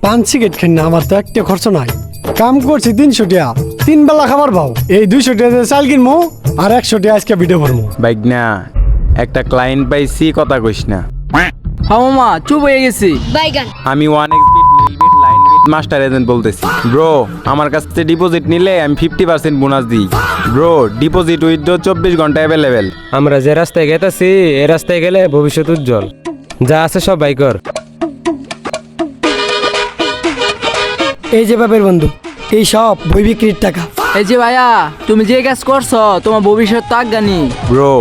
পান সিগারেট খাই না, আমার তো একটা খরচ নাই। কাম করছি 300 টাকা, 3 বেলা খাবার পাও। এই 200 টাকা দিয়ে চাল কিনবো আর 100 টাকা আজকে ভিডিও করবো। বাইক না, একটা ক্লায়েন্ট পাইছি, কথা কইস না। হ্যাঁ মামা, চুপ হয়ে গেছি। আমি 1x bet Mel bet line bet master agent বলতেছি। ব্রো, আমার কাছ থেকে ডিপোজিট নিলে আমি 50% বোনাস দিই। ব্রো, ডিপোজিট উইথড্র 24 ঘন্টা অ্যাভেলেবেল। আমরা যে রাস্তায় গেতেছি এই রাস্তায় গেলে ভবিষ্যৎ উজ্জ্বল। যা আছে সব বাই কর। এই যে বাপের বন্ধু, এই সব বই বিক্রির টাকা। এই যে ভাইয়া, তুমি যে কাজ করছো তোমার ভবিষ্যৎ তো আজ্ঞানি। ব্রো,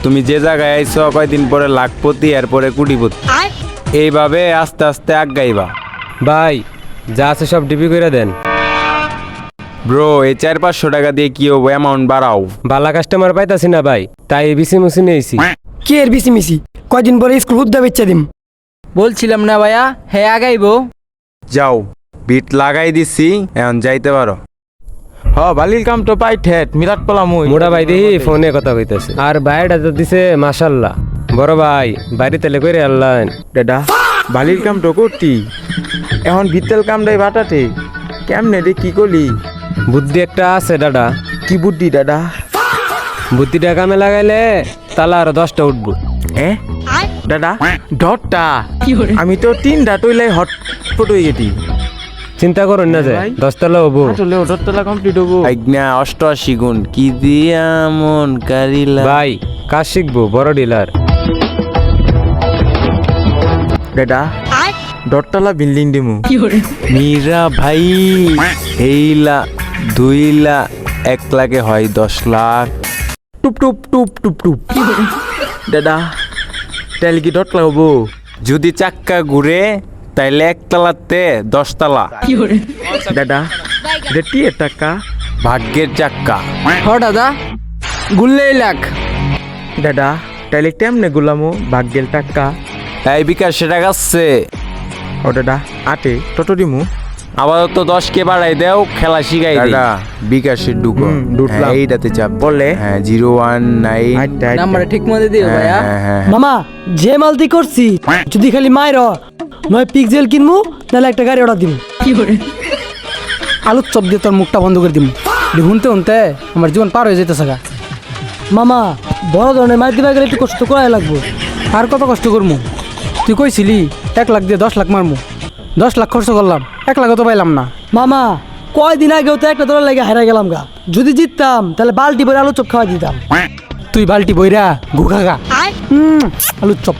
তুমি যে জায়গায় আইছো কয়দিন পরে লাখপতি, এরপরে কোটিপতি। এইভাবে আস্তে আস্তে আগাইবা। ভাই যা আছে সব ডিপি করে দেন। ব্রো, এই 400-500 টাকা দিয়ে কি হবো? অ্যামাউন্ট বাড়াও। বালা কাস্টমার পাইতাছি না ভাই, তাই বিসি মুসি নিয়েছি। কি এর বিসি মিসি, কয়দিন পরে স্কুল হুদ্দা বেচা দিম। বলছিলাম না ভাইয়া, হ্যাঁ আগাইবো। যাও, বিট লাগাই দিছি, এখন যাইতে পারো। বালির কাম তো পাই ঠেট মিরাট পলা মুই মোটা ভাই দেখি ফোনে কথা কইতাছে। আর বাইরেটা তো দিছে মাশাল্লাহ। বড় ভাই বাড়ি তেলে কইরে আল্লাহ। দাদা বালির কাম তো করতি, এখন বিতেল কাম দাই বাটাতে কেমনে রে কি করলি? বুদ্ধি একটা আছে দাদা। কি বুদ্ধি দাদা? বুদ্ধিটা কামে লাগাইলে তালা আরো 10টা উঠবো। দাদা ডটটা আমি তো 3টা টইলাই হটপট হয়ে গেছি। চিন্তা করুন না যে 10 তলা হবো। আসলে ডটটা কমপ্লিট হবো। আজ্ঞা 88 গুণ কি দিয়া মন কারিলা। ভাই কাজ শিখবো, বড় ডিলার। দাদা ডটটালা বিল্ডিং দিমু। মীরা ভাই, এইলা 2 লাখ 1 লাখে হয় 10 লাখ। টুপ টুপ টুপ টুপ টুপ। দাদা তাইলে কি ডট লাগাবো? যদি চাক্কা ঘুরে তাইলে 1 তালাতে 10 তালা। দাদা রেটি টাকা। ভাগ্যের চাক্কা। হ দাদা, গুললেই লাখ। দাদা তাইলে কেমনে গুলামো ভাগ্যের টাকা? এই বিকাশ সেটা গাচ্ছে। ও দাদা আটে তত দিমু। আপাতত 10 কে বাড়াই দেও, খেলা শিখাই দেই। দাদা বিকাশের ঢুকো। ঢুকলাম। এইটাতে চাপ বলে? হ্যাঁ 019। নাম্বারটা ঠিক মতো দিও ভাইয়া। হ্যাঁ। মামা যে মালতি করছি, যদি খালি মায়ের নয় পিকজেল কিনবো, নাহলে একটা গাড়ি অর্ডার দিমু। আলুর চপ দিয়ে তোর মুখটা বন্ধ করে দিম। হুনতে হুনতে আমার জীবন পার হয়ে যেতেছে গা। মামা বড় ধরনের মাছ দিবা গেলে একটু কষ্ট করাই লাগবো। আর কত কষ্ট করমু? তুই কইছিলি 1 লাখ দিয়ে 10 লাখ মারমু। 10 লাখ খরচ করলাম, 1 লাখও তো পাইলাম না। মামা কয়দিন আগেও তো একটা দলের লাগে হারা গেলাম গা। যদি জিততাম তাহলে বালতি ভরে আলু চপ খাওয়া দিতাম। তুই বালতি বইরা ঘুঘা গা। আলুর চপ।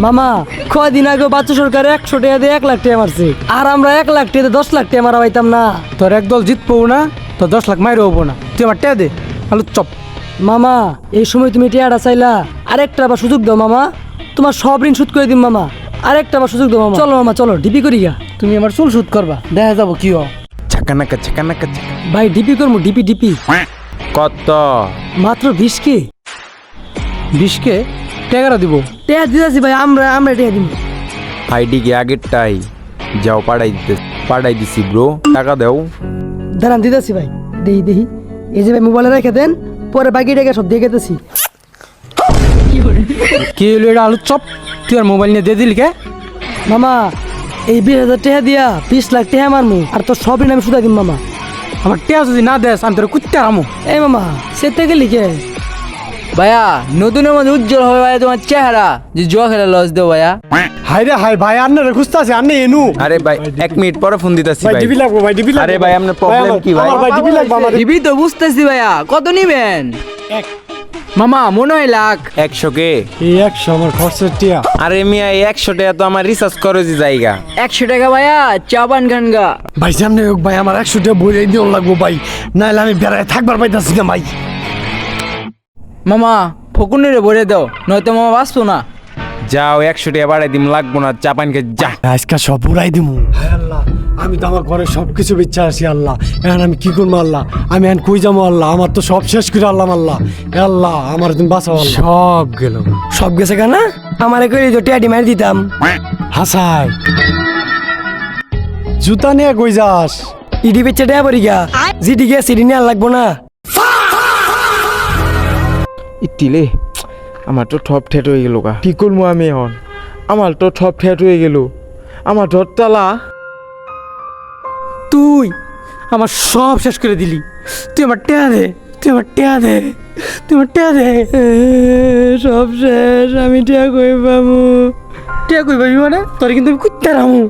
মামা কয়দিন আগেও বাচ্চা সরকার 100 টাকা দিয়ে 1 লাখ টাকা মারছে, আর আমরা 1 লাখ টাকা দিয়ে 10 লাখ টাকা মারা পাইতাম না। তোর একদল জিতবো না, তোর 10 লাখ মাইরও হবো না। তুই আমার টেয়া দে আলুর চপ। মামা এই সময় তুমি টিয়াটা চাইলা, আরেকটা আবার সুযোগ দাও মামা, তোমার সব ঋণ শোধ করে দিম মামা। আরেকটা আবার সুযোগ দাও মামা। চলো মামা চলো, ডিপি করি গা। তুমি আমার চুল শুট করবা, দেখা যাবো কি হয়। চাকানাকা চাকানাকা। ভাই ডিপি করবো, ডিপি ডিপি। কত? মাত্র 20 কে। 20 কে টাকা দিব। টেয়া দিতেছি ভাই, আমরা টেয়া দিব। আইডি কি আগেরটাই? যাও পাঠাই দিছি ব্রো, টাকা দাও। দাঁড়ান দিতেছি ভাই, দেখি এই যে ভাই মোবাইলে রেখে দেন, পরে বাকি টাকা সব দিয়ে গেতেছি। কি হলো এটা আলুর চপ? তুই আর মোবাইল নিয়ে দিয়ে দিলি কে? মামা এই 20,000 টাকা দিয়া 20 লাখ টাকা মারমু, আর তোর সব ঋণ আমি শুধু দিম মামা। আমার টেয়া যদি না দেস আমি তোর কুত্তে আমু। এই মামা সেতে গেলি কে? ভাইয়া নতুনের মধ্যে উজ্জ্বল হবে ভাইয়া তোমার চেহারা। যে জুয়া খেলা লস দেও ভাইয়া। হাই রে হাই ভাই, আন্নারে খুঁজতাছে, আন্নে এনু। আরে ভাই 1 মিনিট পরে ফোন দিতেছি ভাই ভাই। ডিবি লাগবো, ভাই ডিবি লাগবো। আরে ভাই আপনার প্রবলেম কি ভাই? আমার ভাই ডিবি লাগবো আমার। দিবি তো বুঝতেছি ভাইয়া, কত নিবেন? মামা মনে হয় লাখ। 100 কে? এই 100 আমার খরচের টিয়া। আরে মিয়া এই 100 টাকা তো আমার রিচার্জ খরচই জায়গা। 100 টাকা ভাইয়া চা পান খান গা। ভাই সামনে হোক ভাই, আমার 100 টাকা বইরে দিও লাগবো ভাই, নাহলে আমি বেড়ায় থাকবার পাইতাছি না ভাই। মামা ফকুনের ভরে দাও, নয়তো মামা বাঁচবো না। যাও 100 টাকা বাড়াই দিম, লাগবো না, চাপান কে যা। আজকে সব উড়াই দিমু। হায় আল্লাহ, আমি তো আমার ঘরে সব কিছু বেচা আছি আল্লাহ। এখন আমি কি করবো আল্লাহ? আমি এখন কই যাবো আল্লাহ? আমার তো সব শেষ করে আল্লাহ আল্লাহ। আল্লাহ আমার তুমি বাঁচাও আল্লাহ। সব গেল। সব গেছে কেনা? আমারে কইলি তো টিয়াটি মারি দিতাম। হাসাই জুতা নিয়ে কই যাস? ইডি বেচে টিয়া পড়ি গা, জিডি গে সিডি নিয়ে আর লাগবো না। ইতিলে আমার তো ঠপ ঠেট হয়ে গেল গা। কি করবো আমি এখন? আমার তো ঠপ ঠেট হয়ে গেল। আমার ধরতালা তুই আমার সব শেষ করে দিলি। তুই আমার টেয়া দে, তুই আমার টেয়া দে, তুই আমার টেয়া দে। সব শেষ, আমি টিয়া কই পাবো? টেয়া কই পাবি মানে? তোর কিন্তু আমি কুত্তা রামু।